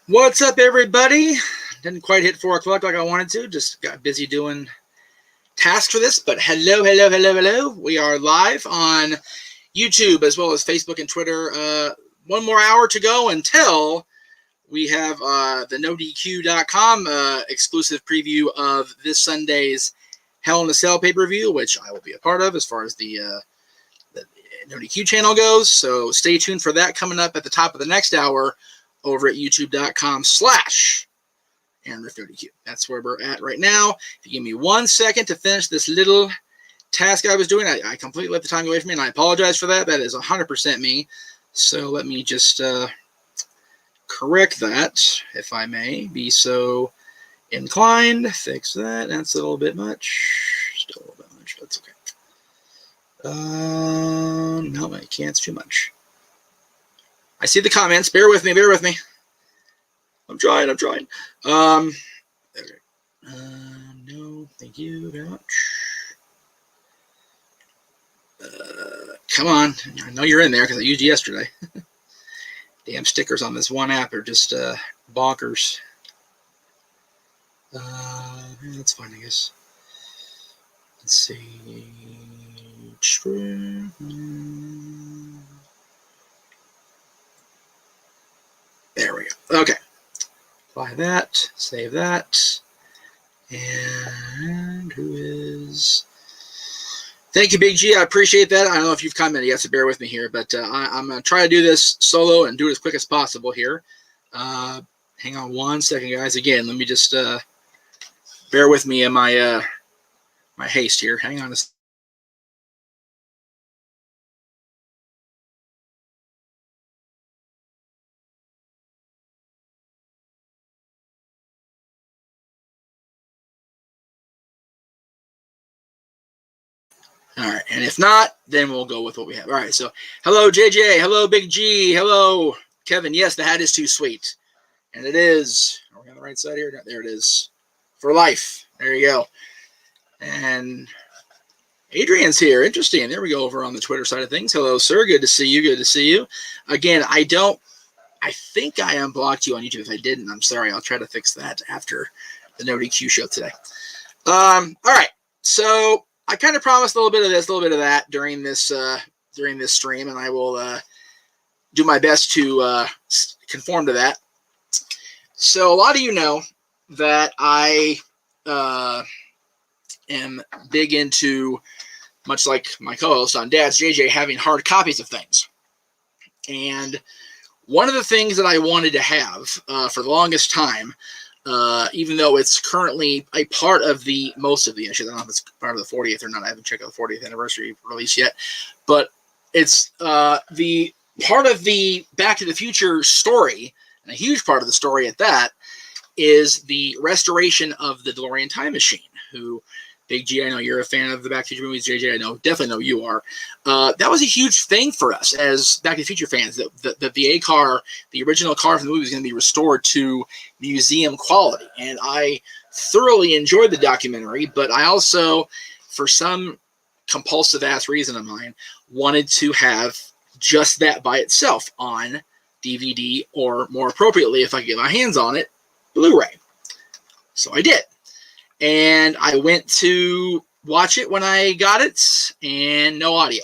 What's up, everybody? Didn't quite hit 4 o'clock like I wanted to. Just got busy doing tasks for this. But hello, hello, hello, hello. We are live on YouTube as well as Facebook and Twitter. One more hour to go until we have the NoDQ.com exclusive preview of this Sunday's Hell in a Cell pay-per-view, which I will be a part of as far as the NoDQ channel goes. So stay tuned for that coming up at the top of the next hour over at youtube.com/AndRiffNoDQ. That's where we're at right now. If you give me 1 second to finish this little task I was doing, I completely let the time go away from me, and I apologize for that. That is 100% me. So let me just correct that, if I may be so inclined. Fix that. That's a little bit much. Still a little bit much. That's okay. No, I can't. It's too much. I see the comments. Bear with me. Bear with me. I'm trying. Okay. No, thank you very much. Come on. I know you're in there because I used you yesterday. Damn stickers on this one app are just bonkers. That's fine, I guess. Let's see. There we go. Okay. Apply that. Save that. And who is... Thank you, Big G. I appreciate that. I don't know if you've commented yet, so bear with me here. But I'm going to try to do this solo and do it as quick as possible here. Hang on 1 second, guys. Again, let me just bear with me in my my haste here. Hang on a second. All right, and if not, then we'll go with what we have. All right, so hello, JJ. Hello, Big G. Hello, Kevin. Yes, the hat is too sweet. And it is. Are we on the right side here? There it is. For life. There you go. And Adrian's here. Interesting. There we go over on the Twitter side of things. Hello, sir. Good to see you. Good to see you. Again, I think I unblocked you on YouTube. If I didn't, I'm sorry. I'll try to fix that after the NoDQ show today. All right. So I kind of promised a little bit of this, a little bit of that during this stream, and I will do my best to conform to that. So a lot of you know that I am big into, much like my co-host on Dad's JJ, having hard copies of things. And one of the things that I wanted to have for the longest time, even though it's currently a part of the most of the issues, I don't know if it's part of the 40th or not. I haven't checked out the 40th anniversary release yet, but it's the part of the Back to the Future story, and a huge part of the story at that, is the restoration of the DeLorean time machine. Who, Big G, I know you're a fan of the Back to the Future movies. JJ, I know, definitely know you are. That was a huge thing for us as Back to the Future fans, that the A car, the original car from the movie, was going to be restored to museum quality. And I thoroughly enjoyed the documentary, but I also, for some compulsive-ass reason of mine, wanted to have just that by itself on DVD, or more appropriately, if I could get my hands on it, Blu-ray. So I did. And I went to watch it when I got it, and no audio.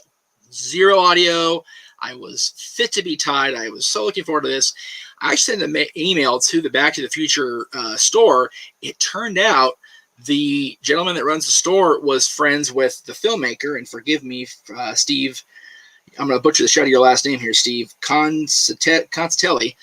Zero audio. I was fit to be tied. I was so looking forward to this. I sent an email to the Back to the Future store. It turned out the gentleman that runs the store was friends with the filmmaker, and forgive me, Steve, I'm going to butcher the shit out of your last name here, Steve Constatelli,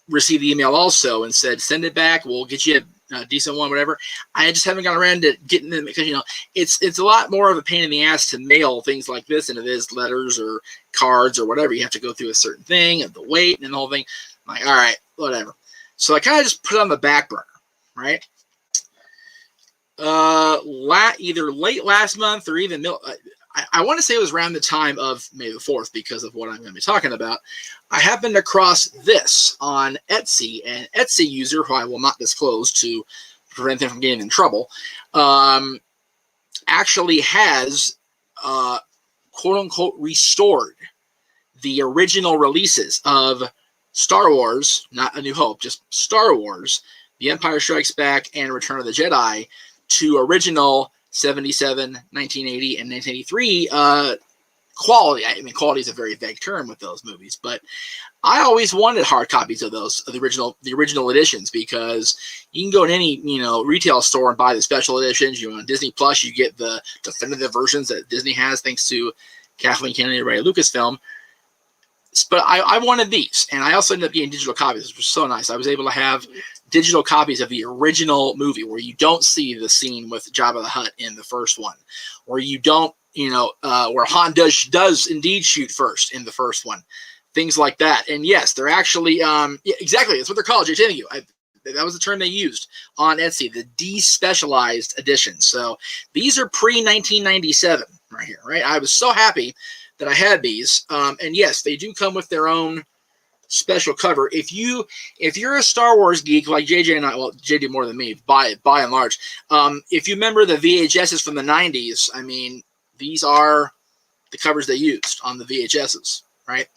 received the email also and said, send it back. We'll get you a decent one, whatever. I just haven't gotten around to getting them because, you know, it's a lot more of a pain in the ass to mail things like this than it is letters or cards or whatever. You have to go through a certain thing and the weight and the whole thing. I'm like, all right, whatever. So I kind of just put it on the back burner, right? Either late last month or even I want to say it was around the time of May the 4th because of what I'm going to be talking about. I happened across this on Etsy, an Etsy user who I will not disclose to prevent them from getting in trouble, actually has quote-unquote restored the original releases of Star Wars, not A New Hope, just Star Wars, The Empire Strikes Back, and Return of the Jedi to original 77, 1980, and 1983 quality. I mean, quality is a very vague term with those movies, but I always wanted hard copies of those, of the original editions, because you can go in any, retail store and buy the special editions. On Disney Plus, you get the definitive versions that Disney has, thanks to Kathleen Kennedy and Ray Lucasfilm. But I wanted these, and I also ended up getting digital copies, which was so nice. I was able to have digital copies of the original movie, where you don't see the scene with Jabba the Hutt in the first one, where you don't, where Han does indeed shoot first in the first one, things like that. And yes, they're actually, yeah, exactly, that's what they're called. Thank you. That was the term they used on Etsy, the despecialized editions. So these are pre-1997 right here, right? I was so happy that I had these, and yes, they do come with their own special cover. If you're a Star Wars geek like JJ and I, well, JJ more than me by and large, if you remember the VHSs from the 90s, I mean, these are the covers they used on the VHSs, right?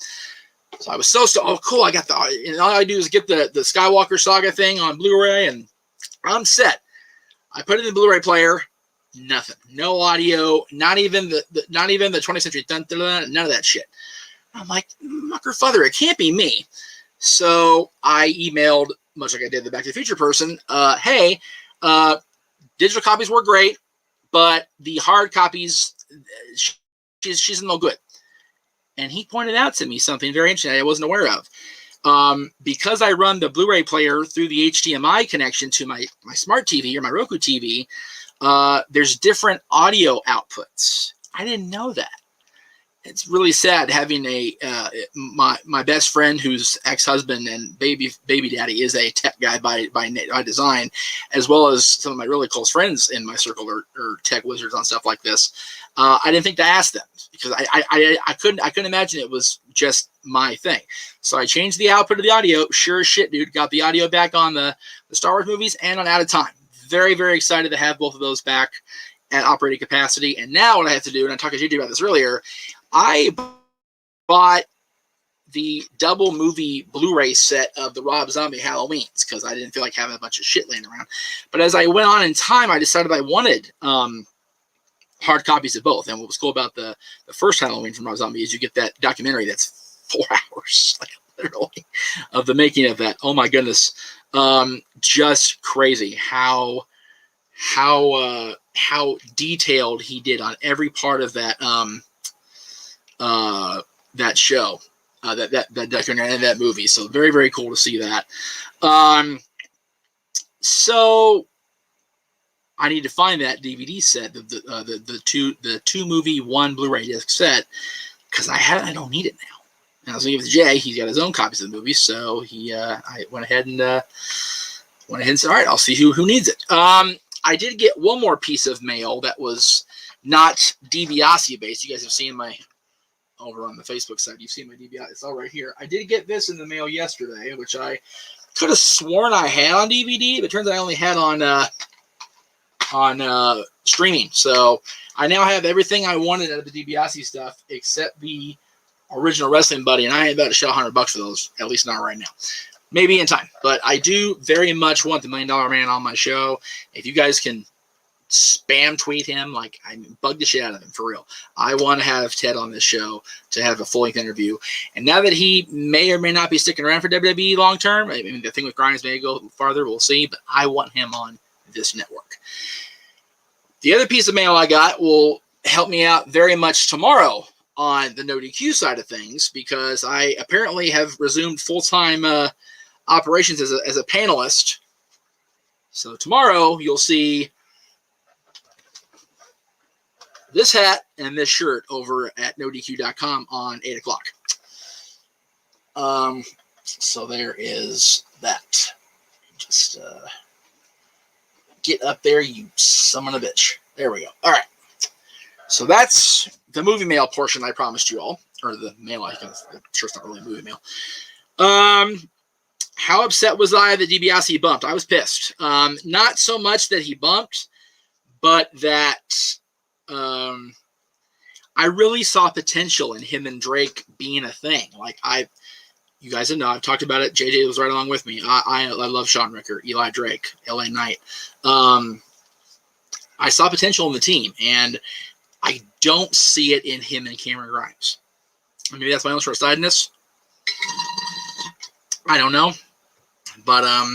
So I was so oh cool, I got and all I do is get the Skywalker Saga thing on Blu-ray, and I'm set. I put it in the Blu-ray player. Nothing, no audio, not even the 20th century, none of that shit. I'm like, mucker father, it can't be me. So I emailed, much like I did the Back to the Future person, hey, digital copies were great, but the hard copies, she's no good. And he pointed out to me something very interesting I wasn't aware of. Because I run the Blu-ray player through the HDMI connection to my smart TV or my Roku TV, there's different audio outputs. I didn't know that. It's really sad having my best friend whose ex-husband and baby daddy is a tech guy by design, as well as some of my really close friends in my circle are tech wizards on stuff like this. I didn't think to ask them, because I couldn't imagine it was just my thing. So I changed the output of the audio. Sure as shit, dude, got the audio back on the Star Wars movies and on Out of Time. Very, very excited to have both of those back at operating capacity. And now what I have to do, and I talked to JJ about this earlier, I bought the double movie Blu-ray set of the Rob Zombie Halloweens, because I didn't feel like having a bunch of shit laying around. But as I went on in time, I decided I wanted hard copies of both. And what was cool about the first Halloween from Rob Zombie is you get that documentary that's 4 hours, like literally, of the making of that. Oh my goodness. Just crazy how detailed he did on every part of that that show, that documentary and that movie. So very, very cool to see that. So I need to find that DVD set, the two movie 1 Blu-ray disc set, because I don't need it now. And I was going to give it to Jay. He's got his own copies of the movie, so I went ahead and said, all right, I'll see who needs it. I did get one more piece of mail that was not DiBiase based. You guys have seen my over on the Facebook side. You've seen my DiBiase. It's all right here. I did get this in the mail yesterday, which I could have sworn I had on DVD, but it turns out I only had on streaming. So I now have everything I wanted out of the DiBiase stuff except the original Wrestling Buddy, and I ain't about to shell $100 for those, at least not right now. Maybe in time, but I do very much want the $1 Million Man on my show. If you guys can spam tweet him, like, I bug the shit out of him, for real. I want to have Ted on this show to have a full-length interview. And now that he may or may not be sticking around for WWE long term, I mean, the thing with Grimes may go farther, we'll see, but I want him on this network. The other piece of mail I got will help me out very much tomorrow on the No DQ side of things, because I apparently have resumed full-time operations as a panelist. So tomorrow you'll see this hat and this shirt over at nodq.com on 8 o'clock. So there is that. Just get up there, you son of a bitch. There we go. All right. So that's the movie mail portion I promised you all, or the mail. I'm sure it's not really movie mail. How upset was I that DiBiase bumped? I was pissed. Not so much that he bumped, but that I really saw potential in him and Drake being a thing. Like, You guys know I've talked about it. JJ was right along with me. I love Sean Ricker, Eli Drake, LA Knight. I saw potential in the team, and I don't see it in him and Cameron Grimes. Maybe that's my own short-sightedness. I don't know, but I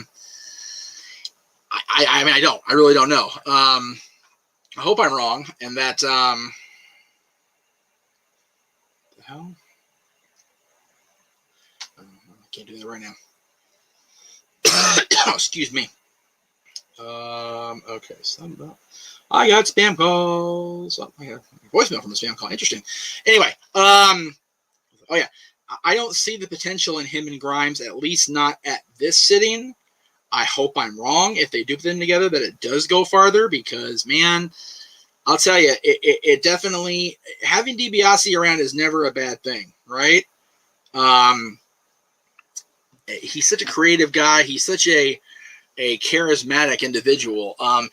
mean, I don't. I really don't know. I hope I'm wrong, and that the hell. I can't do that right now. Excuse me. Okay, I got spam calls. Oh, I got voicemail from a spam call. Interesting. Anyway, oh yeah, I don't see the potential in him and Grimes, at least not at this sitting. I hope I'm wrong. If they do put them together, that it does go farther, because, man, I'll tell you, it definitely, having DiBiase around is never a bad thing, right? He's such a creative guy. He's such a charismatic individual. I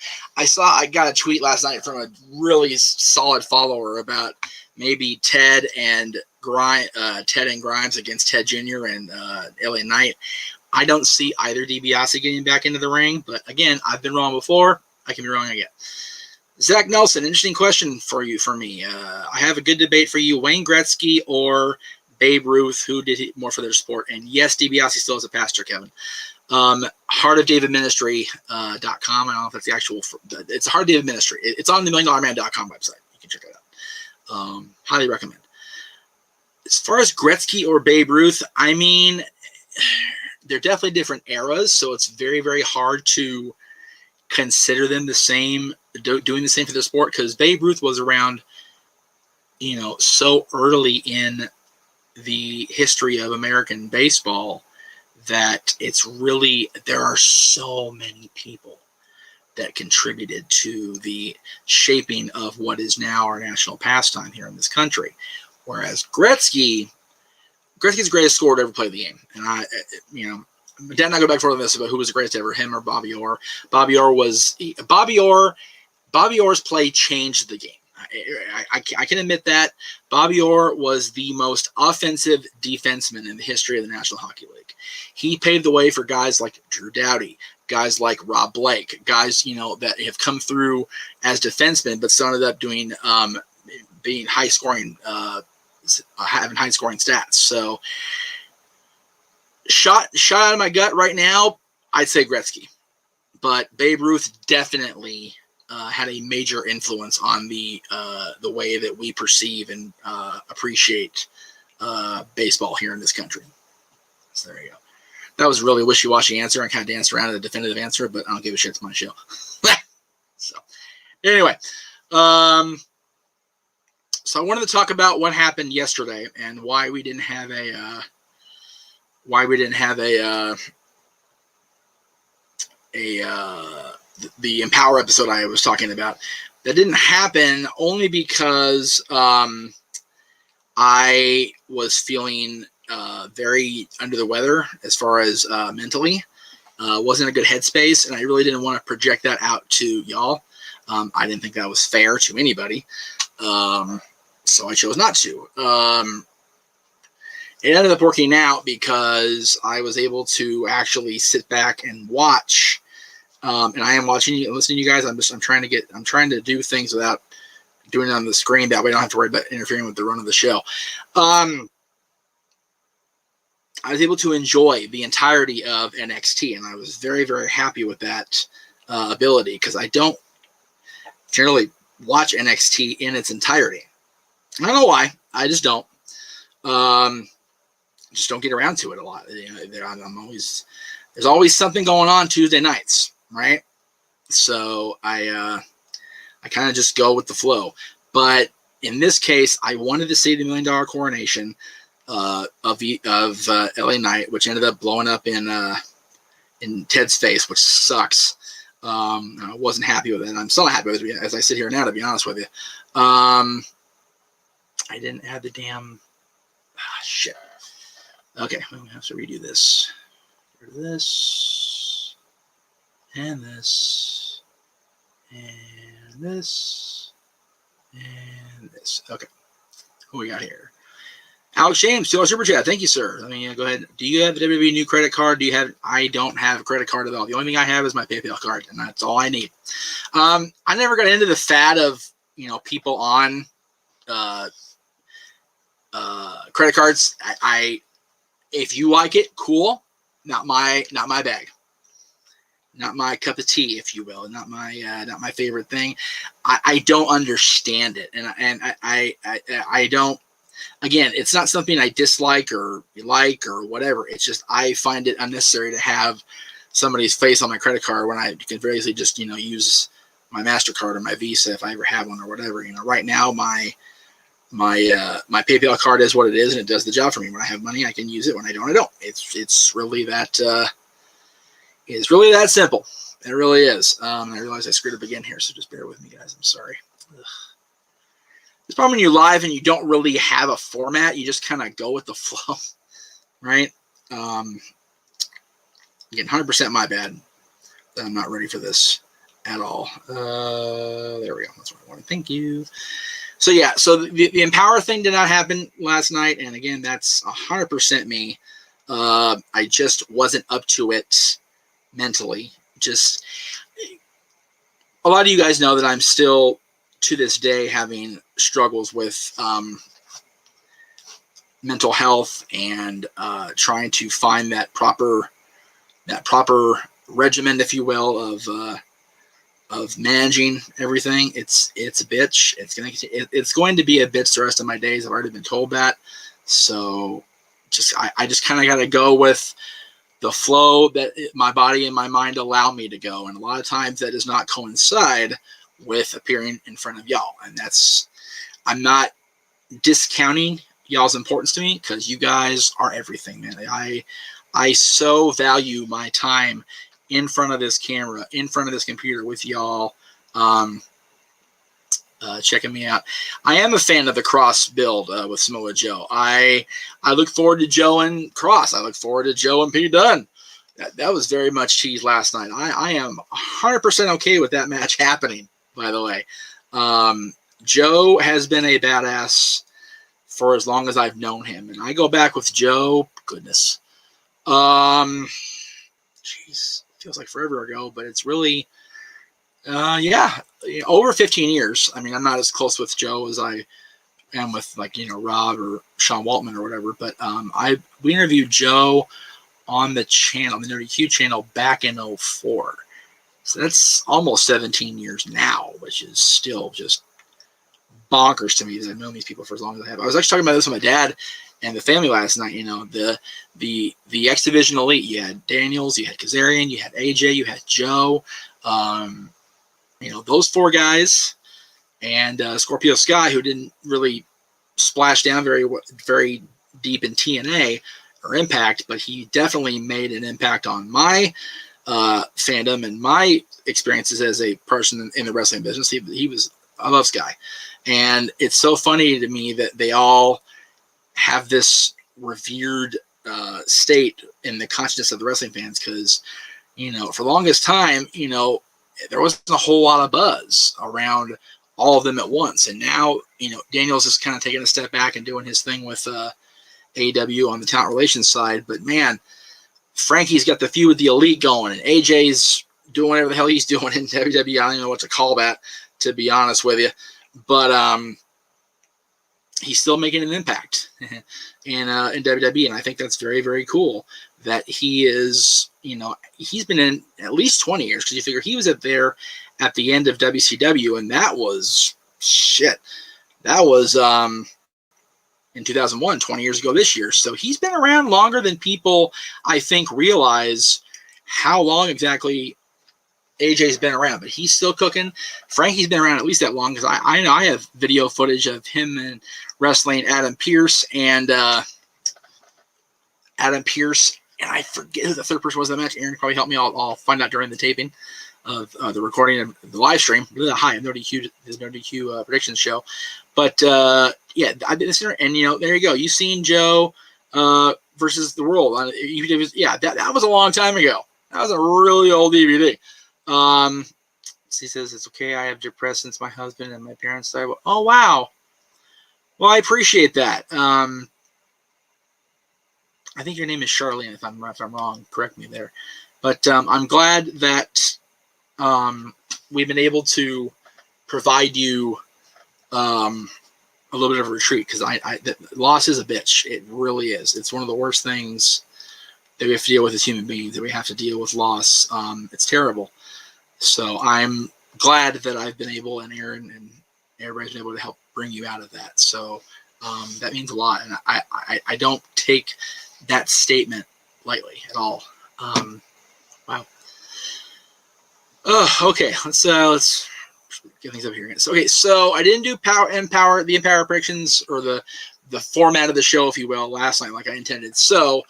got a tweet last night from a really solid follower about maybe Ted and Grimes against Ted Jr. and LA Knight. I don't see either DiBiase getting back into the ring, but again, I've been wrong before. I can be wrong again. Zach Nelson, interesting question for me. I have a good debate for you: Wayne Gretzky or Babe Ruth, who did more for their sport? And yes, DiBiase still is a pastor, Kevin. heartofdavidministry.com. I don't know if that's the actual, it's Heart of David Ministry. It's on the $1,000,000man.com website. You can check it out. Highly recommend. As far as Gretzky or Babe Ruth, I mean, they're definitely different eras, so it's very, very hard to consider them the same, doing the same for the sport, because Babe Ruth was around, so early in the history of American baseball that it's really, there are so many people that contributed to the shaping of what is now our national pastime here in this country. Whereas Gretzky's the greatest scorer to ever play the game. And Dad and I go back and forth on this about who was the greatest ever, him or Bobby Orr. Bobby Orr's play changed the game. I can admit that. Bobby Orr was the most offensive defenseman in the history of the National Hockey League. He paved the way for guys like Drew Doughty, guys like Rob Blake, guys, that have come through as defensemen, but still ended up doing, being high scoring, having high scoring stats. So shot out of my gut right now, I'd say Gretzky, but Babe Ruth definitely had a major influence on the way that we perceive and appreciate baseball here in this country. So there you go. That was really a wishy-washy answer. I kind of danced around a definitive answer, but I don't give a shit. It's my show. So anyway, so I wanted to talk about what happened yesterday and why we didn't have the Empower episode I was talking about. That didn't happen only because I was feeling very under the weather as far as mentally. Wasn't in a good headspace, and I really didn't want to project that out to y'all. I didn't think that was fair to anybody, so I chose not to. It ended up working out because I was able to actually sit back and watch. And I am watching you, listening to you guys. I'm trying to do things without doing it on the screen. That way I don't have to worry about interfering with the run of the show. I was able to enjoy the entirety of NXT, and I was very, very happy with that ability, because I don't generally watch NXT in its entirety. I don't know why. I just don't. Just don't get around to it a lot. There's always something going on Tuesday nights, right? So I kind of just go with the flow. But in this case, I wanted to see the $1 Million coronation of LA Knight, which ended up blowing up in Ted's face, which sucks. I wasn't happy with it. I'm still not happy with it as I sit here now, to be honest with you. I didn't add the damn shit. Okay, I'm gonna have to redo this. Get rid of this, and this, and this, and this. Okay, what we got here? Alex James, $2 super chat. Thank you, sir. I mean, go ahead. Do you have a WWE new credit card? Do you have? I don't have a credit card at all. The only thing I have is my PayPal card, and that's all I need. I never got into the fad of people on credit cards. If you like it, cool. Not my bag. Not my cup of tea, if you will. Not my favorite thing. I don't understand it, and I don't. Again, it's not something I dislike or like or whatever. It's just I find it unnecessary to have somebody's face on my credit card when I can very easily just use my MasterCard or my Visa if I ever have one or whatever. Right now my PayPal card is what it is, and it does the job for me. When I have money, I can use it. When I don't, I don't. It's really that simple. It really is. I realize I screwed up again here, so just bear with me, guys. I'm sorry. Ugh. It's probably when you're live and you don't really have a format, you just kind of go with the flow, right? Again, 100% my bad. I'm not ready for this at all. There we go. That's what I wanted. Thank you. So yeah, so the Empower thing did not happen last night, and again, that's 100% me. I just wasn't up to it mentally. Just a lot of you guys know that I'm still to this day having struggles with mental health and trying to find that proper regimen, if you will, of managing everything. It's a bitch. It's going to be a bitch the rest of my days. I've already been told that. So I just kind of got to go with the flow that my body and my mind allow me to go. And a lot of times that does not coincide with appearing in front of y'all. And I'm not discounting y'all's importance to me, because you guys are everything, man. I so value my time in front of this camera, in front of this computer with y'all, checking me out. I am a fan of the Cross build with Samoa Joe. I look forward to Joe and Cross. I look forward to Joe and P. Dunne. That was very much cheese last night. I am 100% okay with that match happening, by the way. Joe has been a badass for as long as I've known him. And I go back with Joe, goodness. Jeez, feels like forever ago, but it's really, over 15 years. I mean, I'm not as close with Joe as I am with Rob or Sean Waltman or whatever, but we interviewed Joe on the channel, the Nerdy Q channel, back in 2004. So that's almost 17 years now, which is still just bonkers to me, because I've known these people for as long as I have. I was actually talking about this with my dad and the family last night. The X Division Elite. You had Daniels, you had Kazarian, you had AJ, you had Joe. Those four guys, and Scorpio Sky, who didn't really splash down very deep in TNA or Impact, but he definitely made an impact on my fandom and my experiences as a person in the wrestling business. I love Sky. And it's so funny to me that they all have this revered state in the consciousness of the wrestling fans, because, for the longest time, there wasn't a whole lot of buzz around all of them at once. And now, Daniels is kind of taking a step back and doing his thing with AEW on the talent relations side. But man, Frankie's got the feud with the Elite going, and AJ's doing whatever the hell he's doing in WWE. I don't know what to call that, to be honest with you. But he's still making an impact in WWE, and I think that's very, very cool that he is, he's been in at least 20 years, because you figure he was there at the end of WCW, and that was in 2001, 20 years ago this year. So he's been around longer than people, I think, realize how long exactly AJ's been around, but he's still cooking. Frankie's been around at least that long, because I know I have video footage of him and wrestling Adam Pearce, and I forget who the third person was in the match. Aaron probably help me. I'll find out during the taping of the recording of the live stream. Hi, I'm No DQ predictions show. But yeah, I did this, and there you go. You've seen Joe versus the World. Yeah, that was a long time ago. That was a really old DVD. He says, it's okay, I have depressed since my husband and my parents died. Oh, wow. Well, I appreciate that. I think your name is Charlene. If I'm wrong, correct me there. But I'm glad that we've been able to provide you a little bit of a retreat, because loss is a bitch. It really is. It's one of the worst things that we have to deal with as human beings, that we have to deal with loss. It's terrible. So I'm glad that I've been able, and Aaron and everybody's been able to help bring you out of that. So that means a lot. And I don't take that statement lightly at all. Wow. Oh, okay. Let's get things up here again. So, okay, so I didn't do the Empower predictions, or the format of the show, if you will, last night like I intended. So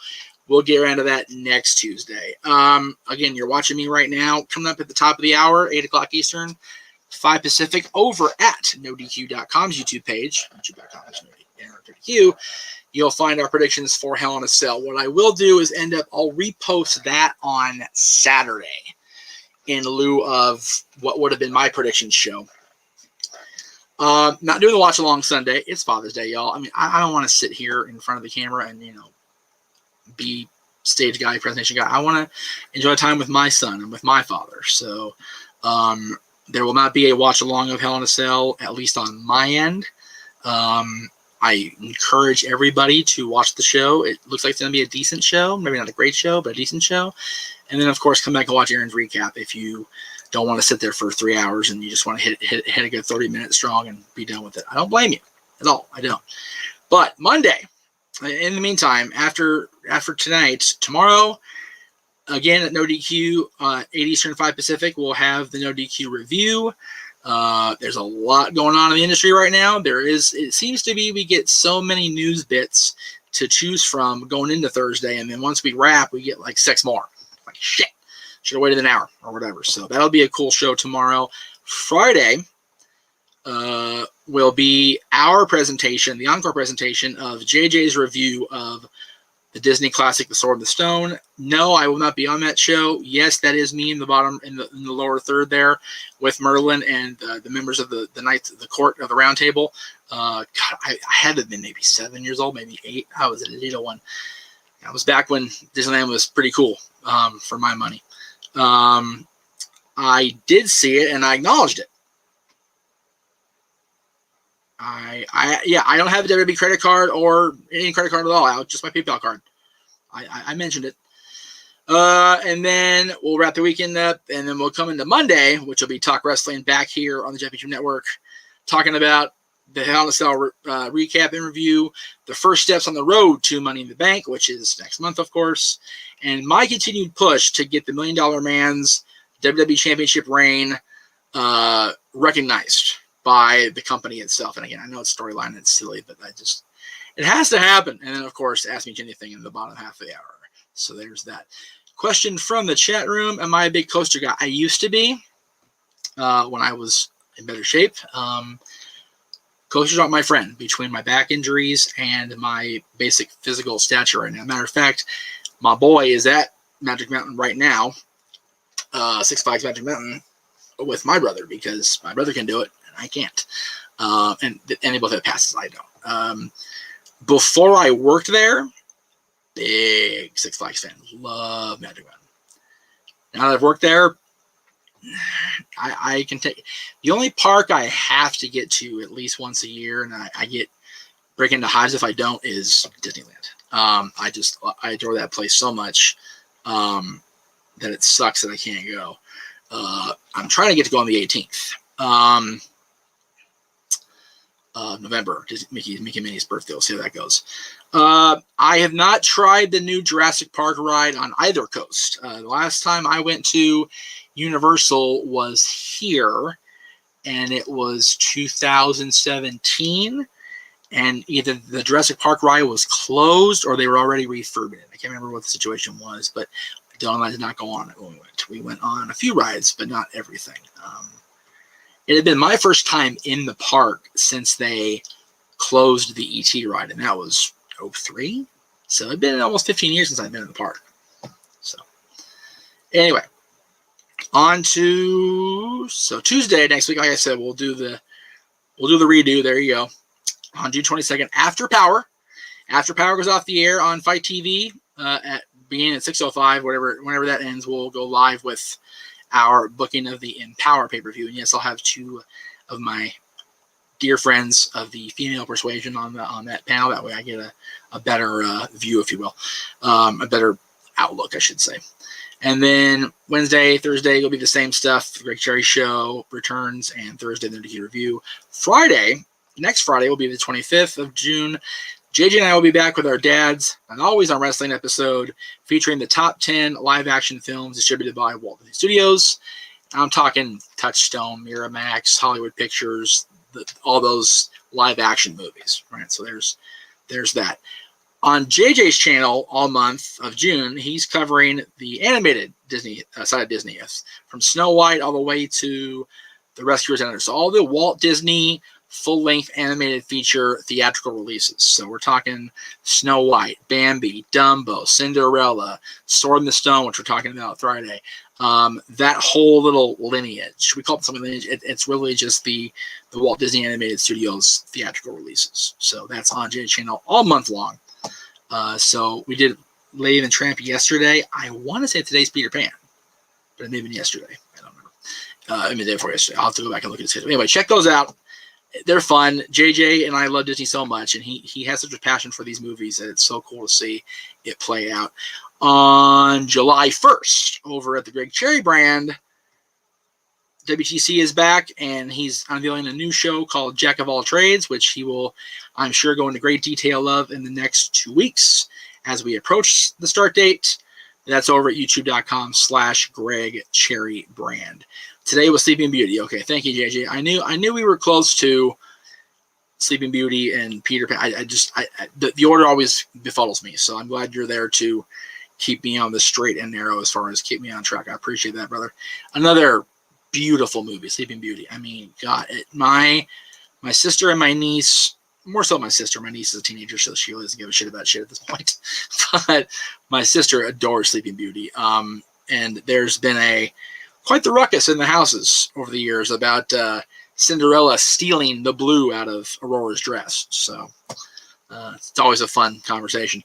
we'll get around to that next Tuesday. Again, you're watching me right now, coming up at the top of the hour, 8 o'clock Eastern, 5 Pacific, over at NoDQ.com's YouTube page, youtube.com/NoDQ. You'll find our predictions for Hell in a Cell. What I will do is I'll repost that on Saturday in lieu of what would have been my predictions show. Not doing the watch along Sunday. It's Father's Day, y'all. I mean, I don't want to sit here in front of the camera and, be stage guy, presentation guy. I want to enjoy time with my son and with my father. So there will not be a watch along of Hell in a Cell, at least on my end. I encourage everybody to watch the show. It looks like it's going to be a decent show. Maybe not a great show, but a decent show. And then, of course, come back and watch Aaron's recap if you don't want to sit there for 3 hours and you just want to hit a good 30 minutes strong and be done with it. I don't blame you at all. I don't. But Monday, in the meantime, after tonight, tomorrow, again at NoDQ, 8 Eastern, 5 Pacific, we'll have the NoDQ review. There's a lot going on in the industry right now. It seems to be, we get so many news bits to choose from going into Thursday, and then once we wrap, we get like 6 more. Like, shit, should have waited an hour or whatever. So that'll be a cool show tomorrow. Friday will be our presentation, the encore presentation of JJ's review of the Disney classic, The Sword and the Stone. No, I will not be on that show. Yes, that is me in the bottom, in the lower third there, with Merlin and the members of the Knights of the Court of the Round Table. God, I had to have been maybe 7 years old, maybe 8. I was a little one. That was back when Disneyland was pretty cool, for my money. I did see it and I acknowledged it. I don't have a WWE credit card or any credit card at all. Just my PayPal card. I mentioned it. And then we'll wrap the weekend up, and then we'll come into Monday, which will be Talk Wrestling back here on the JEFF MEACHAM Network, talking about the Hell in a Cell recap and review, the first steps on the road to Money in the Bank, which is next month, of course, and my continued push to get the $1 Million Man's WWE Championship reign recognized by the company itself. And again, I know it's storyline and it's silly, but it has to happen. And then, of course, Ask Me Anything in the bottom half of the hour. So there's that. Question from the chat room. Am I a big coaster guy? I used to be when I was in better shape. Coasters aren't my friend between my back injuries and my basic physical stature right now. Matter of fact, my boy is at Magic Mountain right now, Six Flags Magic Mountain, with my brother, because my brother can do it and I can't. And they both have passes. I don't. Before I worked there, big Six Flags fan. Love Magic Mountain. Now that I've worked there, I can take the only park I have to get to at least once a year, and I break into hives if I don't, is Disneyland. I adore that place so much that it sucks that I can't go. I'm trying to get to go on the 18th of November, Mickey and Minnie's birthday. We'll see how that goes. I have not tried the new Jurassic Park ride on either coast. The last time I went to Universal was here, and it was 2017, and either the Jurassic Park ride was closed or they were already refurbing it. I can't remember what the situation was, but Dylan and I did not go on it when we went. We went on a few rides, but not everything. It had been my first time in the park since they closed the ET ride, and that was 2003. So it'd been almost 15 years since I've been in the park. So anyway, on to Tuesday next week. Like I said, we'll do the redo. There you go. On June 22nd, after Power After power goes off the air on Fight TV, at beginning at 6:05, whenever that ends, we'll go live with our booking of the Empower pay-per-view. And yes, I'll have two of my dear friends of the female persuasion on that panel. That way I get a better view, if you will, a better outlook, I should say. And then Wednesday, Thursday will be the same stuff. The Greg Cherry Show returns, and Thursday, the Nikki Review. Next Friday will be the 25th of June. JJ and I will be back with our dads, and always on wrestling episode, featuring the top 10 live-action films distributed by Walt Disney Studios. I'm talking Touchstone, Miramax, Hollywood Pictures, all those live-action movies, right? So there's that. On JJ's channel all month of June, he's covering the animated Disney side of Disney, from Snow White all the way to The Rescuers and Others. So all the Walt Disney full-length animated feature theatrical releases. So we're talking Snow White, Bambi, Dumbo, Cinderella, Sword in the Stone, which we're talking about Friday. That whole little lineage. We call it something lineage. It's really just the Walt Disney Animated Studios theatrical releases. So that's on JJ's channel all month long. So we did Lady and the Tramp yesterday. I want to say today's Peter Pan, but it may have been yesterday. I don't remember. Maybe the day before yesterday. I'll have to go back and look at it. Anyway, check those out. They're fun. JJ and I love Disney so much, and he has such a passion for these movies that it's so cool to see it play out. On July 1st, over at the Greg Cherry brand, WTC is back, and he's unveiling a new show called Jack of All Trades, which he will, I'm sure, go into great detail of in the next 2 weeks as we approach the start date. That's over at youtube.com/Greg Cherry brand. Today was Sleeping Beauty. Okay, thank you, JJ. I knew we were close to Sleeping Beauty and Peter Pan. The order always befuddles me, so I'm glad you're there to keep me on the straight and narrow as far as keep me on track. I appreciate that, brother. Another beautiful movie, Sleeping Beauty. I mean, God, my sister and my niece, more so my sister. My niece is a teenager, so she really doesn't give a shit about shit at this point. But my sister adores Sleeping Beauty. And there's been quite the ruckus in the houses over the years about Cinderella stealing the blue out of Aurora's dress. So it's always a fun conversation.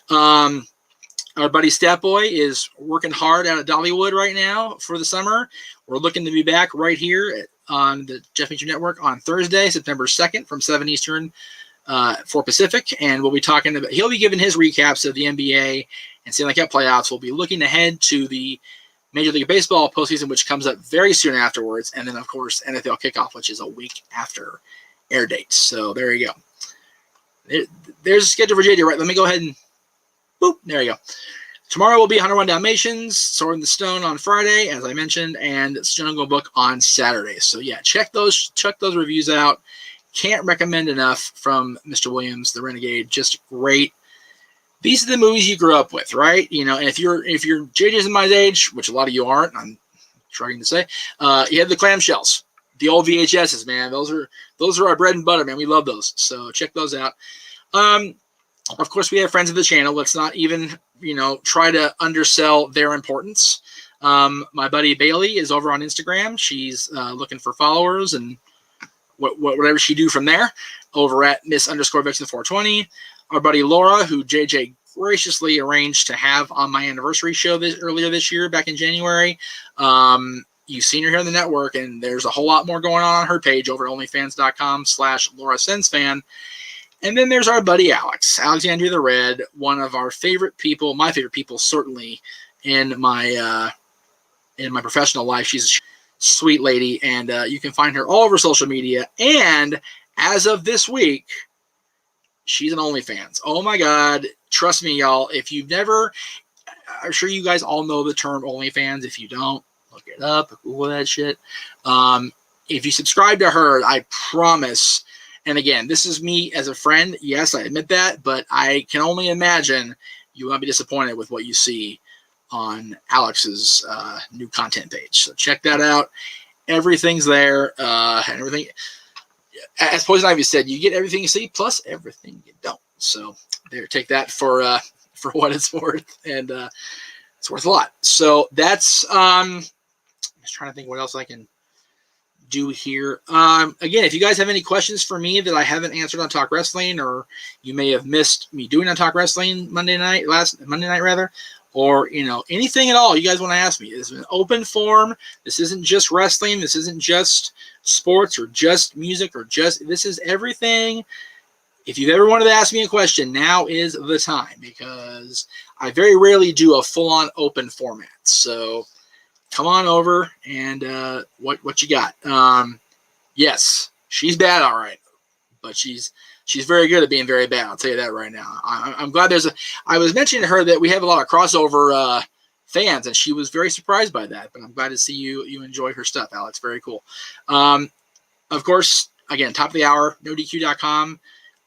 Our buddy Statboy is working hard out at Dollywood right now for the summer. We're looking to be back right here on the Jeff Meacham Network on Thursday, September 2nd from 7 Eastern, 4 Pacific. And we'll be talking about, he'll be giving his recaps of the NBA and Stanley Cup playoffs. We'll be looking ahead to the Major League Baseball postseason, which comes up very soon afterwards. And then, of course, NFL kickoff, which is a week after air date. So there you go. There's a schedule for JD, right? Let me go ahead and boop. There you go. Tomorrow will be 101 Dalmatians, Sword in the Stone on Friday, as I mentioned, and Jungle Book on Saturday. So yeah, check those reviews out. Can't recommend enough from Mr. Williams, the Renegade. Just great. These are the movies you grew up with, right? You know, and if you're JJ's in my age, which a lot of you aren't, I'm trying to say, you have the clamshells, the old VHSs, man. Those are our bread and butter, man. We love those. So check those out. Of course, we have friends of the channel. Let's not even, try to undersell their importance. My buddy Bailey is over on Instagram. She's looking for followers and whatever she do from there over at Miss_Vixen420. Our buddy Laura, who JJ graciously arranged to have on my anniversary show earlier this year, back in January. You've seen her here on the network, and there's a whole lot more going on her page over at onlyfans.com/LauraSensFan. And then there's our buddy Alex, Alexandria the Red, one of our favorite people, my favorite people, certainly in my professional life. She's a sweet lady, and you can find her all over social media. And as of this week, she's an OnlyFans. Oh my God. Trust me, y'all. If you've never, I'm sure you guys all know the term OnlyFans. If you don't, look it up, Google that shit. If you subscribe to her, I promise. And again, this is me as a friend. Yes, I admit that, but I can only imagine you won't be disappointed with what you see on Alex's new content page. So check that out. Everything's there. And everything, as Poison Ivy said, you get everything you see plus everything you don't. So there, take that for what it's worth, and it's worth a lot. So that's I'm just trying to think what else I can do here. Again, if you guys have any questions for me that I haven't answered on Talk Wrestling, or you may have missed me doing on Talk Wrestling last Monday night rather, or anything at all you guys want to ask me, it's an open forum. This isn't just wrestling. This isn't just sports or just music or this is everything. If you've ever wanted to ask me a question, now is the time, because I very rarely do a full-on open format. So come on over and what you got? Yes, she's bad, all right, but she's very good at being very bad. I'll tell you that right now. I'm glad I was mentioning to her that we have a lot of crossover fans, and she was very surprised by that. But I'm glad to see you enjoy her stuff, Alex. Very cool. Of course, again, top of the hour, NoDQ.com.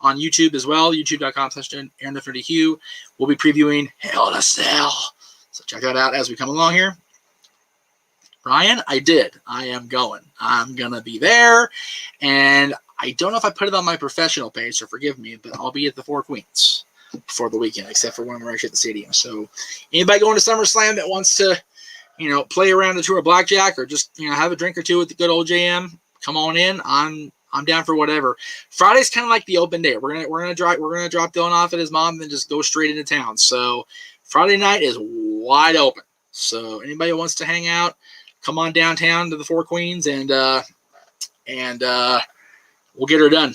On YouTube as well, youtube.com/AaronTheFreddieQ. We'll be previewing Hell in a Cell. So check that out as we come along here. Ryan, I am going. I'm going to be there. And I don't know if I put it on my professional page, so forgive me, but I'll be at the Four Queens for the weekend, except for when we're actually at the stadium. So anybody going to SummerSlam that wants to, play around the tour of blackjack, or just, have a drink or two with the good old JM, come on in. I'm down for whatever. Friday's kind of like the open day. We're gonna drop Dylan off at his mom and just go straight into town. So Friday night is wide open. So anybody who wants to hang out, come on downtown to the Four Queens, and we'll get her done.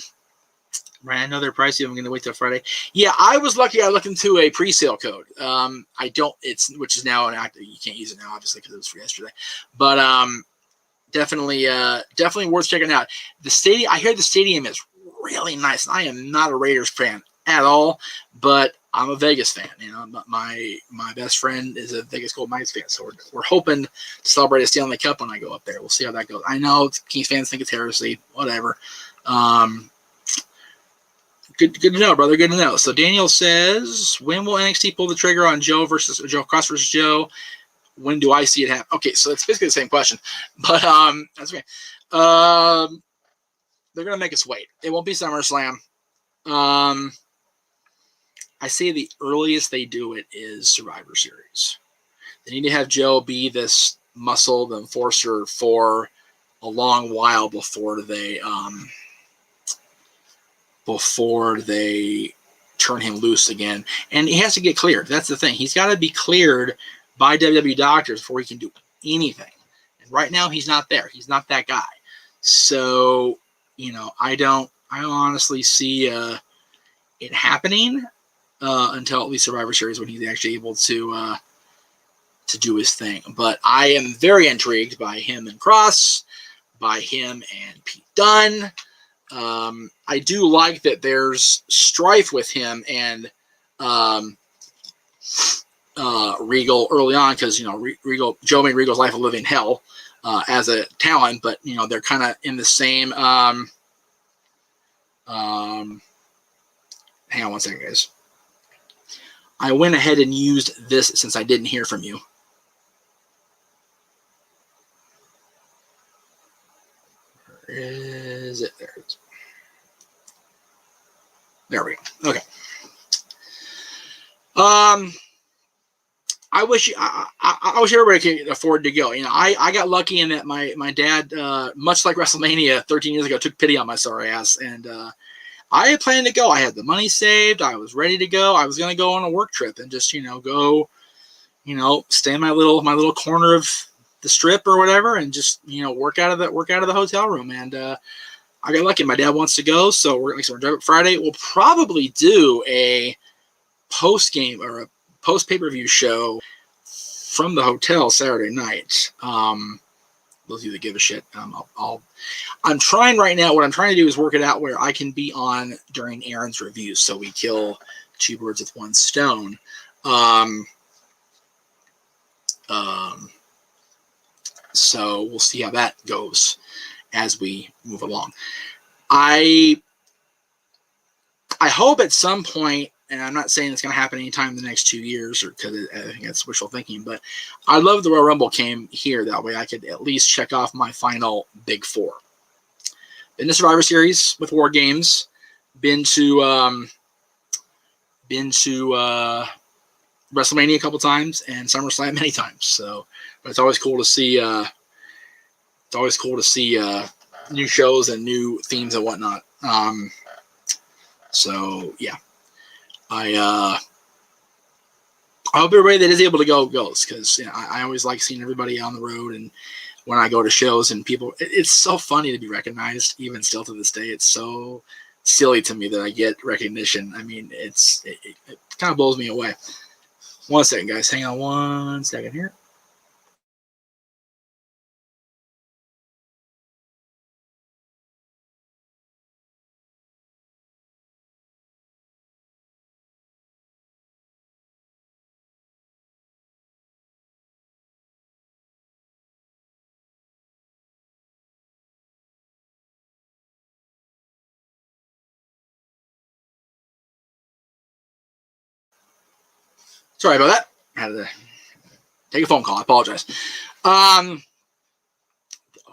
Right, I know they're pricey. I'm gonna wait till Friday. Yeah, I was lucky. I looked into a pre-sale code. Which is now inactive. You can't use it now, obviously, because it was for yesterday. But definitely worth checking out. The stadium, I hear the stadium is really nice. I am not a Raiders fan at all, but I'm a Vegas fan. My best friend is a Vegas Golden Knights fan, so we're hoping to celebrate a Stanley Cup when I go up there. We'll see how that goes. I know Kings fans think it's heresy, whatever. Good to know, brother. Good to know. So Daniel says, when will NXT pull the trigger on Joe Cross versus Joe? When do I see it happen? Okay, so it's basically the same question, but that's okay. They're gonna make us wait. It won't be SummerSlam. I say the earliest they do it is Survivor Series. They need to have Joe be this muscle, the enforcer, for a long while before they turn him loose again. And he has to get cleared. That's the thing. He's got to be cleared by WWE doctors before he can do anything. And right now he's not there. He's not that guy. So, I don't honestly see it happening until at least Survivor Series, when he's actually able to do his thing. But I am very intrigued by him and Cross, by him and Pete Dunne. I do like that there's strife with him and Regal early on, because Joe made Regal's life a living hell as a talent, but they're kind of in the same. Hang on one second, guys. I went ahead and used this since I didn't hear from you. Where is it? There it is. There we go. Okay. I wish everybody could afford to go. I got lucky in that my dad, much like WrestleMania 13 years ago, took pity on my sorry ass, and I had planned to go. I had the money saved. I was ready to go. I was going to go on a work trip and just go, stay in my little corner of the strip or whatever, and just work out of the hotel room. And I got lucky. My dad wants to go, so we're going to drive up Friday. We'll probably do a post game or a post pay-per-view show from the hotel Saturday night. Those of you that give a shit, I'm trying right now. What I'm trying to do is work it out where I can be on during Aaron's reviews, so we kill two birds with one stone. So we'll see how that goes as we move along. I hope at some point, and I'm not saying it's going to happen anytime in the next 2 years, or because I think that's wishful thinking, but I love the Royal Rumble came here. That way I could at least check off my final big four. Been to Survivor Series with War Games. Been to WrestleMania a couple times and SummerSlam many times. So, but it's always cool to see. new shows and new themes and whatnot. So yeah, I hope everybody that is able to go goes, because I always like seeing everybody on the road, and when I go to shows and people, it's so funny to be recognized, even still to this day. It's so silly to me that I get recognition. I mean, it kind of blows me away. 1 second, guys. Hang on 1 second here. Sorry about that. I had to take a phone call. I apologize. I'll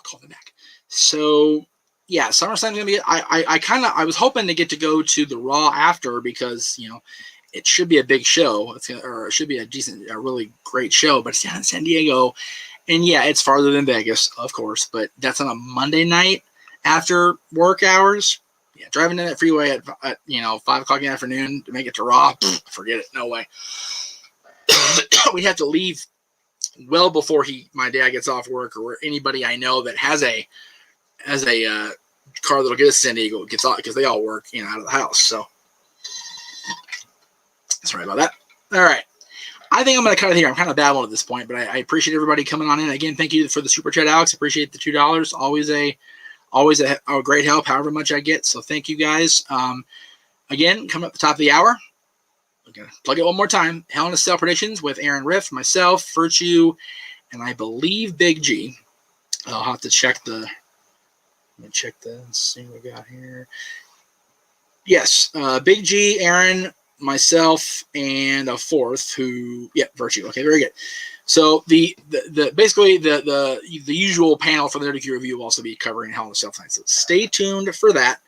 call them back. So yeah, SummerSlam's gonna be. I was hoping to get to go to the Raw after, because it should be a big show. Or it should be a really great show. But it's down in San Diego, and yeah, it's farther than Vegas, of course. But that's on a Monday night after work hours. Yeah, driving down that freeway at 5 o'clock in the afternoon to make it to Raw, forget it. No way. We have to leave well before my dad gets off work, or anybody I know that has a car that'll get us to San Diego gets off, because they all work out of the house. So sorry about that. All right, I think I'm going to cut it here. I'm kind of babbling at this point, but I appreciate everybody coming on in. Again, thank you for the super chat, Alex. Appreciate the $2. Always a great help, however much I get. So thank you guys. Again, coming up at the top of the hour. I'm going to plug it one more time. Hell in a Cell predictions with Aaron Riff, myself, Virtue, and I believe Big G. I'll have to check let me check and see what we got here. Yes, Big G, Aaron, myself, and a fourth Virtue. Okay, very good. So basically the usual panel for the NerdQ review will also be covering Hell in a Cell tonight. So stay tuned for that.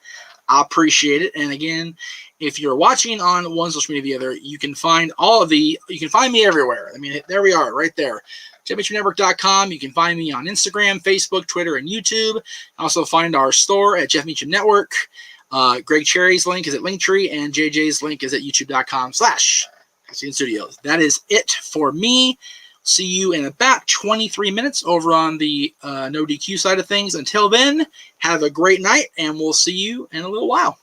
I appreciate it. And again, if you're watching on one social media or the other, you can find you can find me everywhere. I mean, there we are, right there. JeffMeachamNetwork.com. You can find me on Instagram, Facebook, Twitter, and YouTube. Also find our store at Jeff Meacham Network. Greg Cherry's link is at Linktree, and JJ's link is at youtube.com/Studios. That is it for me. See you in about 23 minutes over on the No DQ side of things. Until then, have a great night, and we'll see you in a little while.